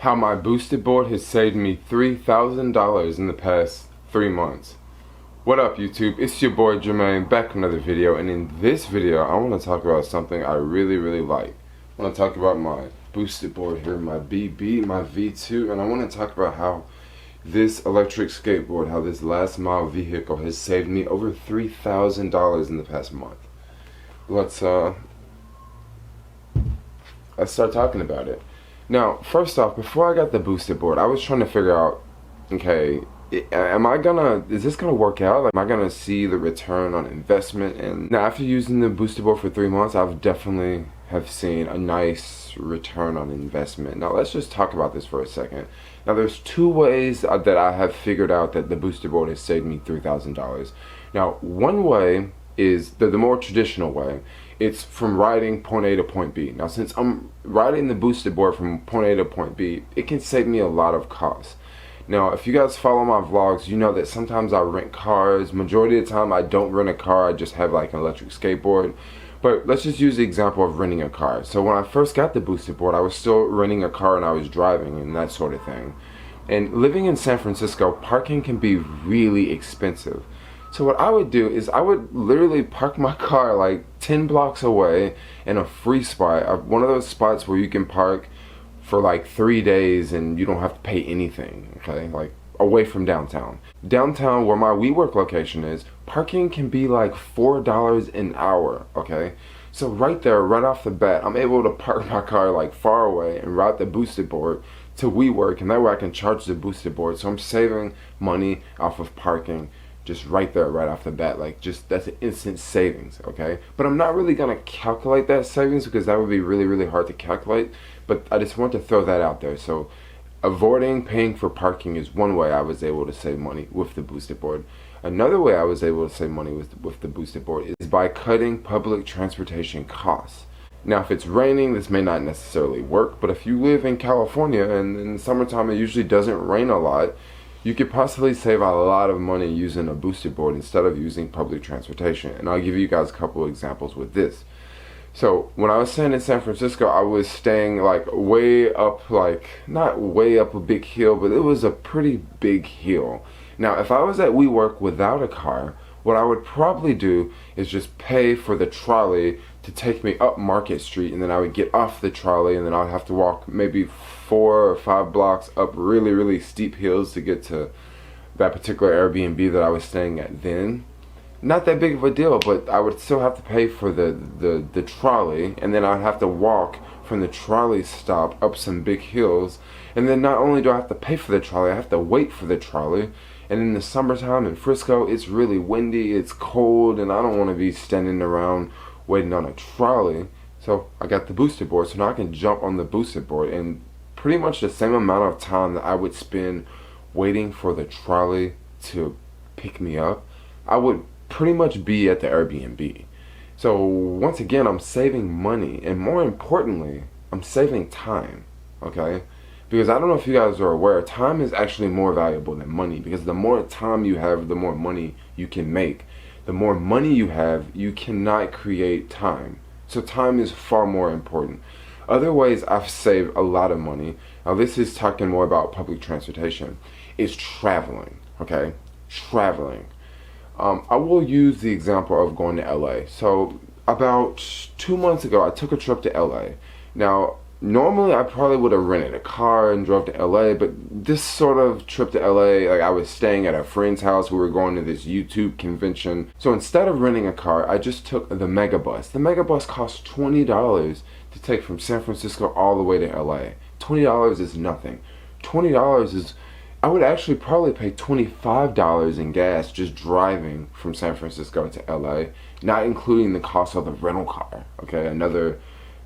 how my boosted board has saved me $3,000 in the past 3 months. What up YouTube, it's your boy Jermaine back with another video, and in this video I want to talk about something I really like. I want to talk about my boosted board here, my BB, my V2, and I want to talk about how this electric skateboard, how this last mile vehicle has saved me over $3,000 in the past month. Let's start talking about it. Now, first off, before I got the boosted board, I was trying to figure out, okay, is this gonna work out? Like, am I gonna see the return on investment? And now, after using the boosted board for 3 months, I've definitely have seen a nice return on investment. Now, let's just talk about this for a second. Now, there's 2 ways that I have figured out that the boosted board has saved me $3,000. Now, one way is the more traditional way. It's from riding point A to point B. Now, since I'm riding the boosted board from point A to point B, it can save me a lot of costs. Now, if you guys follow my vlogs, you know that sometimes I rent cars. Majority of the time I don't rent a car, I just have like an electric skateboard. But let's just use the example of renting a car. So when I first got the boosted board, I was still renting a car and I was driving and that sort of thing. And living in San Francisco, parking can be really expensive. So what I would do is I would literally park my car like 10 blocks away in a free spot, one of those spots where you can park for like 3 days and you don't have to pay anything, okay? Like away from downtown. Downtown, where my WeWork location is, parking can be like $4 an hour, okay? So right there, right off the bat, I'm able to park my car like far away and route the boosted board to WeWork, and that way I can charge the boosted board. So I'm saving money off of parking just right there, right off the bat. Like, just that's an instant savings, okay? But I'm not really gonna calculate that savings because that would be really hard to calculate. But I just want to throw that out there. So avoiding paying for parking is one way I was able to save money with the boosted board. Another way I was able to save money with the boosted board is by cutting public transportation costs. Now, if it's raining, this may not necessarily work, but if you live in California and in the summertime it usually doesn't rain a lot, you could possibly save a lot of money using a boosted board instead of using public transportation. And I'll give you guys a couple of examples with this. So when I was staying in San Francisco, I was staying like way up, like not way up a big hill, but it was a pretty big hill. Now, if I was at WeWork without a car, what I would probably do is just pay for the trolley to take me up Market Street, and then I would get off the trolley, and then I'd have to walk maybe 4 or 5 blocks up really steep hills to get to that particular Airbnb that I was staying at then. Not that big of a deal, but I would still have to pay for the trolley, and then I'd have to walk from the trolley stop up some big hills, and then not only do I have to pay for the trolley, I have to wait for the trolley. And in the summertime in Frisco, it's really windy, it's cold, and I don't want to be standing around waiting on a trolley. So I got the boosted board, so now I can jump on the boosted board, and pretty much the same amount of time that I would spend waiting for the trolley to pick me up, I would pretty much be at the Airbnb. So once again, I'm saving money, and more importantly, I'm saving time, okay? Because I don't know if you guys are aware, time is actually more valuable than money, because the more time you have, the more money you can make. The more money you have, you cannot create time. So time is far more important. Other ways I've saved a lot of money, now this is talking more about public transportation, is traveling, okay? Traveling. I will use the example of going to LA. So about 2 months ago, I took a trip to LA. Now, normally I probably would have rented a car and drove to LA, but this sort of trip to LA, like I was staying at a friend's house, we were going to this YouTube convention. So instead of renting a car, I just took the Megabus. The Megabus costs $20 to take from San Francisco all the way to LA. $20 is nothing. $20 is, I would actually probably pay $25 in gas just driving from San Francisco to LA, not including the cost of the rental car, okay? Another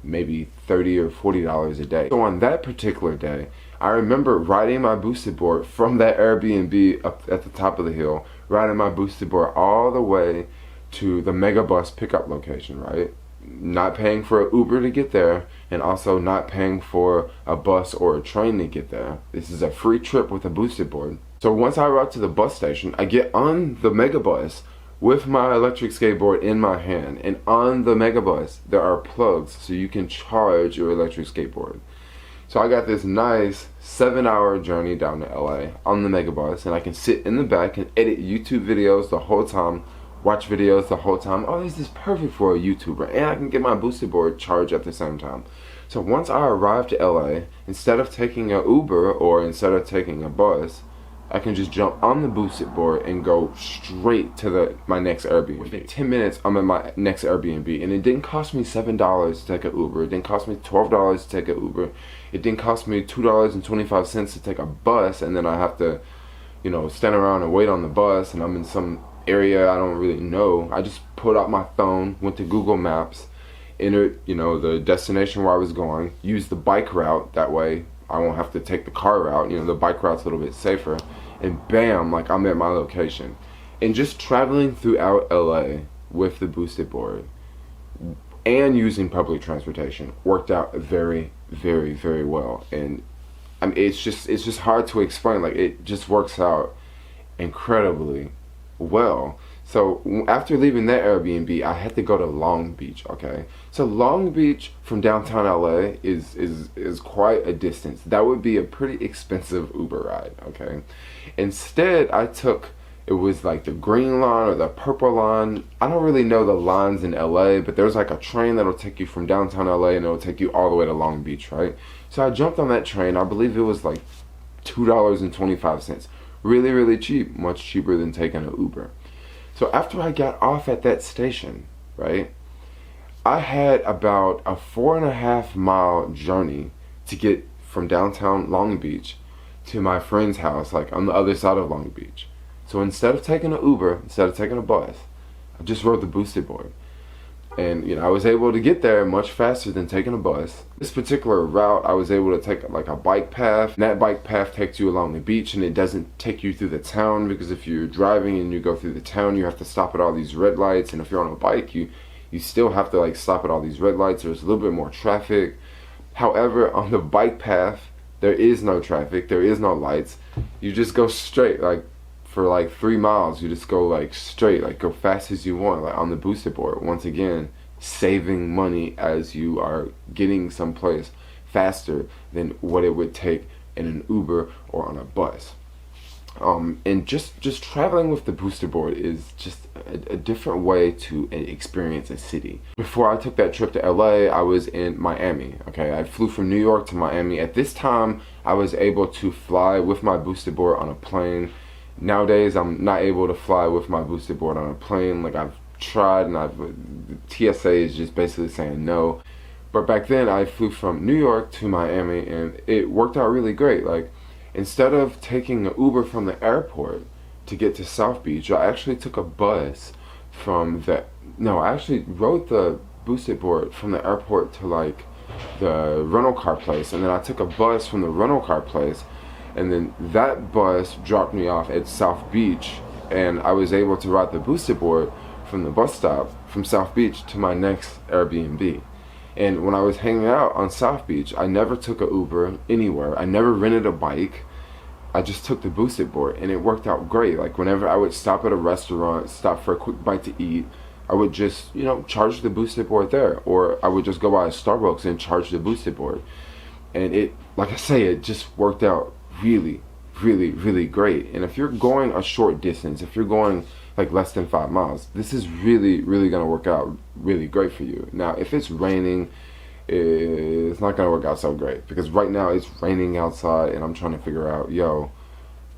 maybe $30 or $40 a day. So on that particular day, I remember riding my boosted board from that Airbnb up at the top of the hill, riding my boosted board all the way to the Megabus pickup location, right? Not paying for an Uber to get there, and also not paying for a bus or a train to get there. This is a free trip with a boosted board. So once I ride to the bus station, I get on the Megabus with my electric skateboard in my hand, and on the Megabus there are plugs so you can charge your electric skateboard. So I got this nice 7-hour journey down to LA on the megabus, and I can sit in the back and edit YouTube videos the whole time, watch videos the whole time. Oh, this is perfect for a YouTuber, and I can get my boosted board charged at the same time. So once I arrived to LA, instead of taking an Uber or instead of taking a bus, I can just jump on the boosted board and go straight to my next Airbnb. Within 10 minutes, I'm at my next Airbnb, and it didn't cost me $7 to take an Uber. It didn't cost me $12 to take an Uber. It didn't cost me $2.25 to take a bus, and then I have to, stand around and wait on the bus, and I'm in some area I don't really know. I just pulled out my phone, went to Google Maps, entered, the destination where I was going, used the bike route. That way I won't have to take the car route. The bike route's a little bit safer. And bam, like I'm at my location. And just traveling throughout LA with the boosted board and using public transportation worked out very, very, very well. And I mean, it's just hard to explain. Like, it just works out incredibly well. So after leaving that Airbnb, I had to go to Long Beach, okay? So Long Beach from downtown LA is quite a distance. That would be a pretty expensive Uber ride, okay? Instead, it was like the green line or the purple line. I don't really know the lines in LA, but there's like a train that'll take you from downtown LA and it'll take you all the way to Long Beach, right? So I jumped on that train. I believe it was like $2.25. Really, really cheap, much cheaper than taking an Uber. So after I got off at that station, right, I had about a 4.5-mile journey to get from downtown Long Beach to my friend's house, like on the other side of Long Beach. So instead of taking an Uber, instead of taking a bus, I just rode the boosted board. And I was able to get there much faster than taking a bus. This particular route, I was able to take like a bike path. And that bike path takes you along the beach, and it doesn't take you through the town, because if you're driving and you go through the town, you have to stop at all these red lights. And if you're on a bike, you still have to like stop at all these red lights. There's a little bit more traffic. However, on the bike path, there is no traffic, there is no lights. You just go straight, like for like 3 miles, you just go like straight, like go fast as you want, like on the boosted board. Once again, saving money as you are getting someplace faster than what it would take in an Uber or on a bus. And just traveling with the booster board is just a different way to experience a city. Before I took that trip to LA, I was in Miami, okay? I flew from New York to Miami. At this time, I was able to fly with my boosted board on a plane. Nowadays, I'm not able to fly with my boosted board on a plane. Like, I've tried, and the TSA is just basically saying no. But back then, I flew from New York to Miami, and it worked out really great. Like, instead of taking an Uber from the airport to get to South Beach, I actually took a bus I actually rode the boosted board from the airport to like the rental car place, and then I took a bus from the rental car place, and then that bus dropped me off at South Beach, and I was able to ride the boosted board from the bus stop from South Beach to my next Airbnb. And when I was hanging out on South Beach, I never took an Uber anywhere. I never rented a bike. I just took the boosted board, and it worked out great. Like, whenever I would stop at a restaurant, stop for a quick bite to eat, I would just, charge the boosted board there. Or I would just go by a Starbucks and charge the boosted board. And it, like I say, it just worked out really, really, really great. And if you're going a short distance, if you're going like less than 5 miles, this is really, really going to work out really great for you. Now, if it's raining, it's not going to work out so great, because right now it's raining outside, and I'm trying to figure out,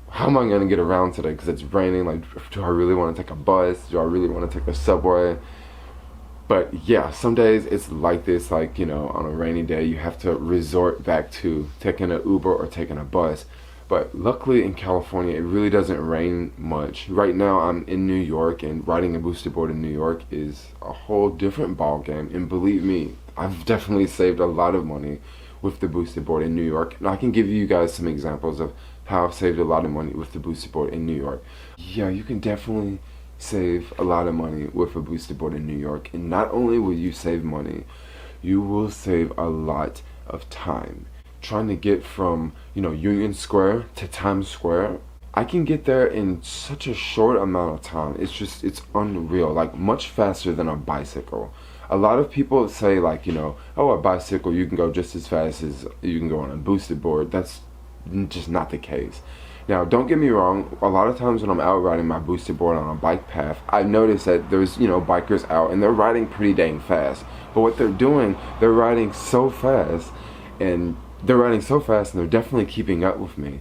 how am I going to get around today? Because it's raining. Like, do I really want to take a bus? Do I really want to take the subway? But yeah, some days it's like this, like, on a rainy day, you have to resort back to taking an Uber or taking a bus. But luckily in California, it really doesn't rain much. Right now I'm in New York, and riding a boosted board in New York is a whole different ball game. And believe me, I've definitely saved a lot of money with the boosted board in New York. And I can give you guys some examples of how I've saved a lot of money with the boosted board in New York. Yeah, you can definitely save a lot of money with a boosted board in New York. And not only will you save money, you will save a lot of time. Trying to get from, Union Square to Times Square, I can get there in such a short amount of time. It's unreal, like much faster than a bicycle. A lot of people say like, you know, oh, a bicycle, you can go just as fast as you can go on a boosted board. That's just not the case. Now, don't get me wrong, a lot of times when I'm out riding my boosted board on a bike path, I notice that there's, you know, bikers out and they're riding pretty dang fast. But what they're doing, they're riding so fast, and they're definitely keeping up with me.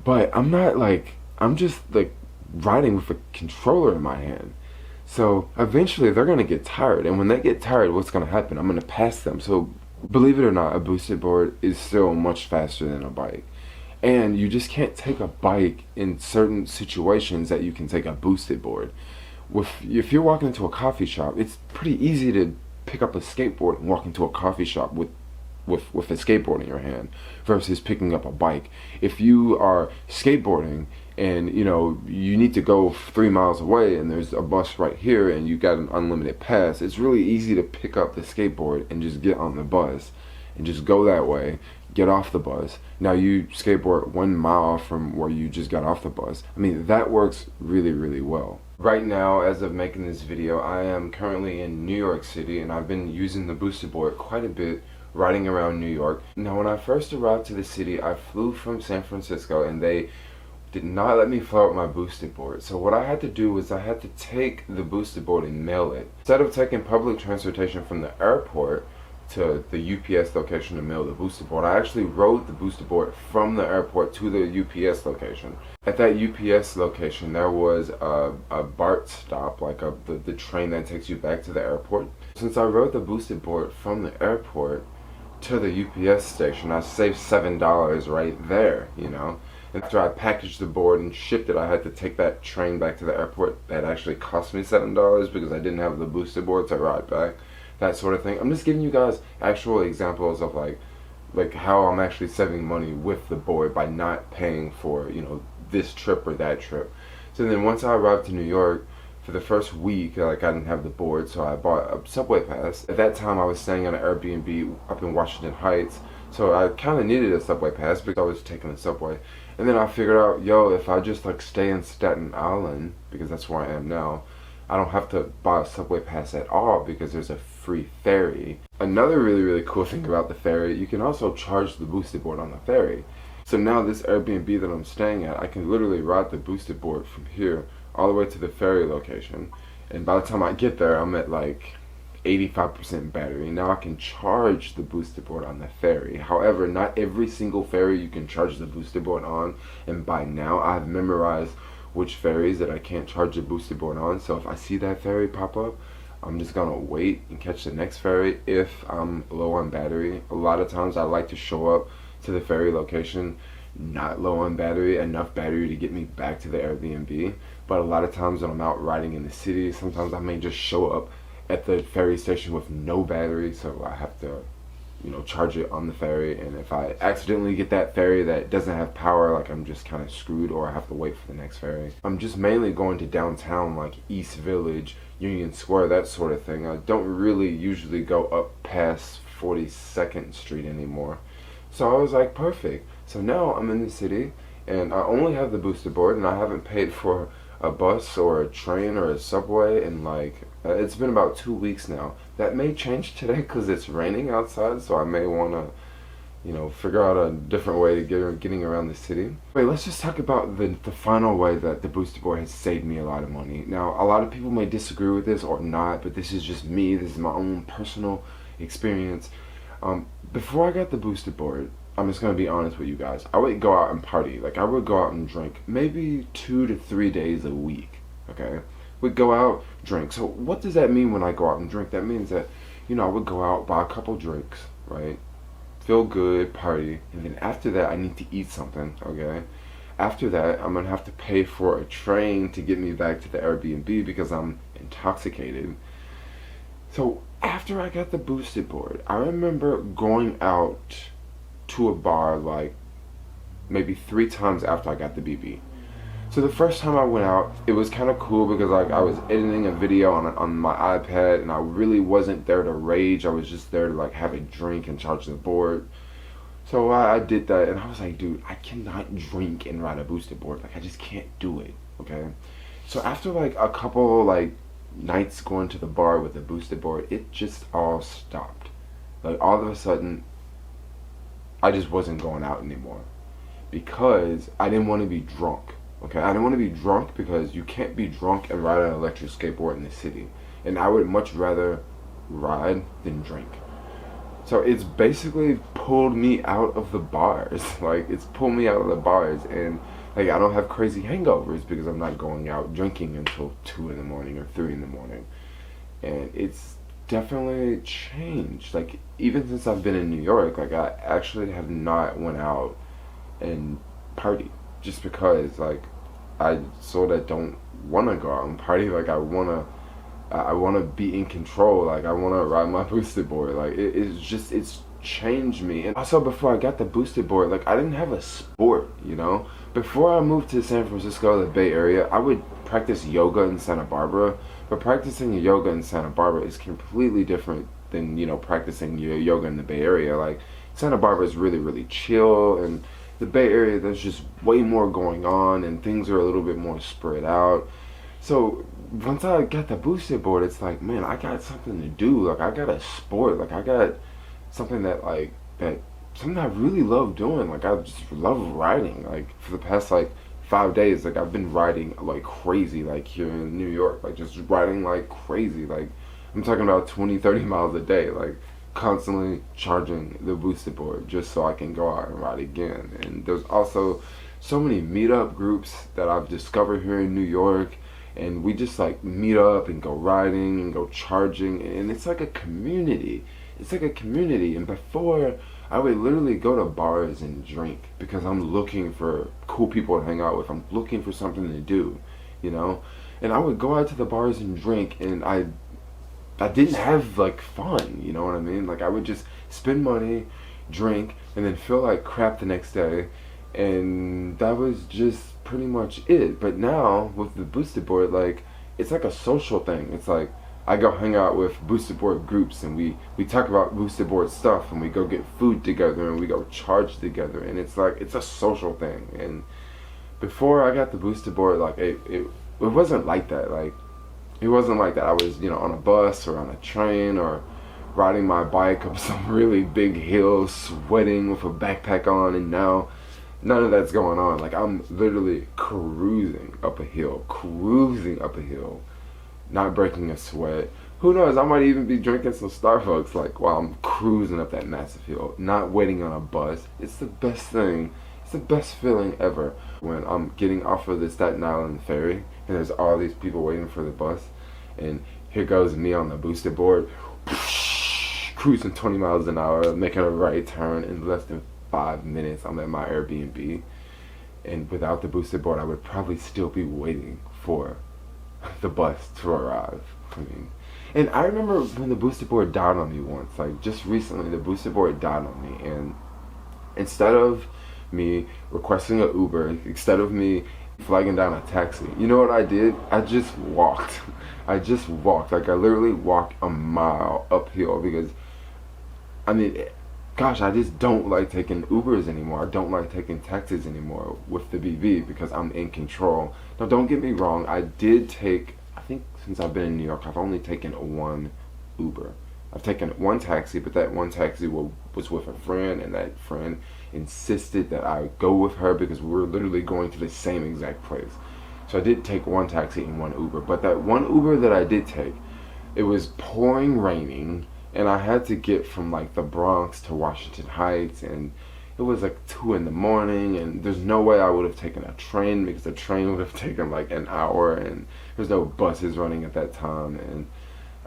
But I'm not like, I'm just like riding with a controller in my hand. So eventually they're gonna get tired, and when they get tired, what's gonna happen? I'm gonna pass them. So believe it or not, a boosted board is still much faster than a bike. And you just can't take a bike in certain situations that you can take a boosted board. If you're walking into a coffee shop, it's pretty easy to pick up a skateboard and walk into a coffee shop with a skateboard in your hand versus picking up a bike. If you are skateboarding and you know you need to go 3 miles away and there's a bus right here and you got an unlimited pass, it's really easy to pick up the skateboard and just get on the bus and just go that way, get off the bus. Now you skateboard 1 mile from where you just got off the bus. I mean, that works really, really well. Right now, as of making this video, I am currently in New York City, and I've been using the boosted board quite a bit riding around New York. Now, when I first arrived to the city, I flew from San Francisco and they did not let me fly with my boosted board. So what I had to do was I had to take the boosted board and mail it. Instead of taking public transportation from the airport to the UPS location to mail the boosted board, I actually rode the boosted board from the airport to the UPS location. At that UPS location, there was a BART stop, like the train that takes you back to the airport. Since I rode the boosted board from the airport to the UPS station, I saved $7 right there, you know. After I packaged the board and shipped it, I had to take that train back to the airport. That actually cost me $7 because I didn't have the boosted board to ride back. That sort of thing. I'm just giving you guys actual examples of like how I'm actually saving money with the board by not paying for, you know, this trip or that trip. So then once I arrived to New York, for the first week, like, I didn't have the board, so I bought a subway pass. At that time, I was staying on an Airbnb up in Washington Heights, so I kind of needed a subway pass because I was taking the subway. And then I figured out, yo, if I just like stay in Staten Island, because that's where I am now, I don't have to buy a subway pass at all because there's a free ferry. Another really, really cool thing about the ferry, you can also charge the boosted board on the ferry. So now this Airbnb that I'm staying at, I can literally ride the boosted board from here all the way to the ferry location, and by the time I get there, I'm at like 85% battery. Now I can charge the boosted board on the ferry. However, not every single ferry you can charge the boosted board on, and by now I've memorized which ferries that I can't charge the boosted board on. So if I see that ferry pop up, I'm just gonna wait and catch the next ferry if I'm low on battery. A lot of times I like to show up to the ferry location not low on battery, enough battery to get me back to the Airbnb. But a lot of times when I'm out riding in the city, sometimes I may just show up at the ferry station with no battery, so I have to, you know, charge it on the ferry. And if I accidentally get that ferry that doesn't have power, like, I'm just kind of screwed, or I have to wait for the next ferry. I'm just mainly going to downtown, like East Village, Union Square, that sort of thing. I don't really usually go up past 42nd Street anymore. So I was like, perfect. So now I'm in the city and I only have the boosted board, and I haven't paid for a bus or a train or a subway in like, it's been about 2 weeks now. That may change today because it's raining outside, so I may want to, you know, figure out a different way to getting around the city. Wait, let's just talk about the final way that the boosted board has saved me a lot of money. Now, a lot of people may disagree with this or not, but this is just me. This is my own personal experience. Before I got the boosted board, I'm just going to be honest with you guys, I would go out and party. Like, I would go out and drink maybe 2 to 3 days a week, okay? We'd go out, drink. So what does that mean when I go out and drink? That means that, you know, I would go out, buy a couple drinks, right? Feel good, party, and then after that, I need to eat something, okay? After that, I'm going to have to pay for a train to get me back to the Airbnb because I'm intoxicated. So after I got the boosted board, I remember going out to a bar like maybe 3 times after I got the BB. So the first time I went out, it was kind of cool because like I was editing a video on my iPad, and I really wasn't there to rage. I was just there to like have a drink and charge the board. So I did that, and I was like, dude, I cannot drink and ride a boosted board. Like, I just can't do it, okay? So after like a couple like nights going to the bar with a boosted board, it just all stopped. Like all of a sudden, I just wasn't going out anymore because I didn't want to be drunk. Okay, I didn't want to be drunk because you can't be drunk and ride an electric skateboard in the city. And I would much rather ride than drink. So it's basically pulled me out of the bars. Like, it's pulled me out of the bars, and like I don't have crazy hangovers because I'm not going out drinking until 2 in the morning or 3 in the morning. And it's definitely changed. Like, even since I've been in New York, like I actually have not went out and party just because like I sort of don't want to go out and party. Like I want to be in control. Like I want to ride my boosted board. Like it's changed me. And also, before I got the boosted board, like I didn't have a sport, you know. Before I moved to San Francisco, the Bay Area, I would practice yoga in Santa Barbara. But practicing yoga in Santa Barbara is completely different than, you know, practicing your yoga in the Bay Area. Like Santa Barbara is really, really chill, and the Bay Area, there's just way more going on and things are a little bit more spread out. So once I got the boosted board, it's like, man, I got something to do. Like I got a sport. Like I got something something I really love doing. Like I just love riding. Like for the past like 5 days, like I've been riding like crazy, like here in New York, like just riding like crazy. Like I'm talking about 20-30 miles a day, like constantly charging the boosted board just so I can go out and ride again. And there's also so many meetup groups that I've discovered here in New York, and we just like meet up and go riding and go charging, and it's like a community. It's like a community. And before, I would literally go to bars and drink because I'm looking for cool people to hang out with. I'm looking for something to do, you know. And I would go out to the bars and drink, and I didn't have like fun, you know what I mean? Like I would just spend money, drink, and then feel like crap the next day, and that was just pretty much it. But now with the boosted board, like it's like a social thing. It's like I go hang out with boosted board groups, and we talk about boosted board stuff, and we go get food together, and we go charge together, and it's like it's a social thing. And before I got the boosted board, like it wasn't like that. Like it wasn't like that. I was, you know, on a bus or on a train or riding my bike up some really big hill, sweating with a backpack on, and now none of that's going on. Like I'm literally cruising up a hill, not breaking a sweat. Who knows, I might even be drinking some Starbucks like while I'm cruising up that massive hill, not waiting on a bus. It's the best thing. It's the best feeling ever when I'm getting off of the Staten Island ferry and there's all these people waiting for the bus, and here goes me on the boosted board, cruising 20 miles an hour, making a right turn. In less than 5 minutes, I'm at my Airbnb. And without the boosted board, I would probably still be waiting for the bus to arrive. I mean, and I remember when the boosted board died on me once, like just recently, the boosted board died on me, and instead of me requesting an Uber, instead of me flagging down a taxi, you know what I did? I just walked. Like I literally walked a mile uphill because, I mean, gosh, I just don't like taking Ubers anymore. I don't like taking taxis anymore with the BB because I'm in control. Now, don't get me wrong. I did take, I think since I've been in New York, I've only taken one Uber. I've taken one taxi, but that one taxi was with a friend, and that friend insisted that I go with her because we were literally going to the same exact place. So I did take one taxi and one Uber, but that one Uber that I did take, it was pouring raining, and I had to get from like the Bronx to Washington Heights, and it was like 2 in the morning, and there's no way I would have taken a train because the train would have taken like an hour, and there's no buses running at that time. And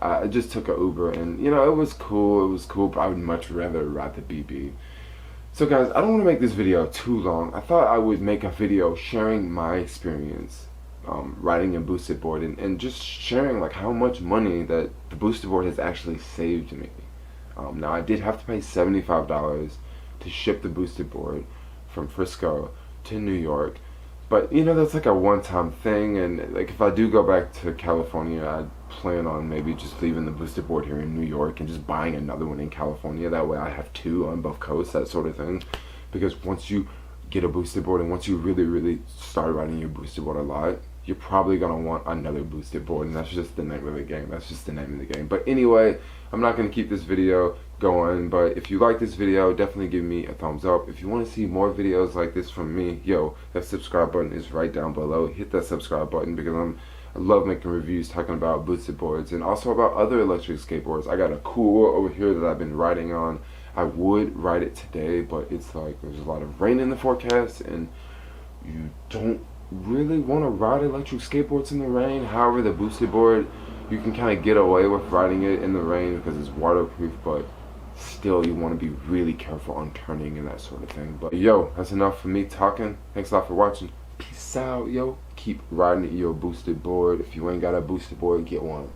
I just took an Uber, and you know, it was cool, but I would much rather ride the BB. So guys, I don't want to make this video too long. I thought I would make a video sharing my experience riding a boosted board, and just sharing like how much money that the boosted board has actually saved me. Now I did have to pay $75 to ship the boosted board from Frisco to New York, but you know, that's like a one-time thing, and like if I do go back to California, I plan on maybe just leaving the boosted board here in New York and just buying another one in California. That way I have 2 on both coasts, that sort of thing. Because once you get a boosted board and once you really start riding your boosted board a lot, you're probably gonna want another boosted board, and that's just the name of the game. That's just the name of the game. But anyway, I'm not gonna keep this video going, but if you like this video, definitely give me a thumbs up. If you want to see more videos like this from me, yo, that subscribe button is right down below. Hit that subscribe button, because I love making reviews talking about boosted boards and also about other electric skateboards. I got a Koowheel over here that I've been riding on. I would ride it today, but it's like there's a lot of rain in the forecast, and you don't really want to ride electric skateboards in the rain. However, the boosted board, you can kind of get away with riding it in the rain because it's waterproof, but still you want to be really careful on turning and that sort of thing. But yo, that's enough for me talking. Thanks a lot for watching. Peace out, yo. Keep riding your boosted board. If you ain't got a boosted board, get one.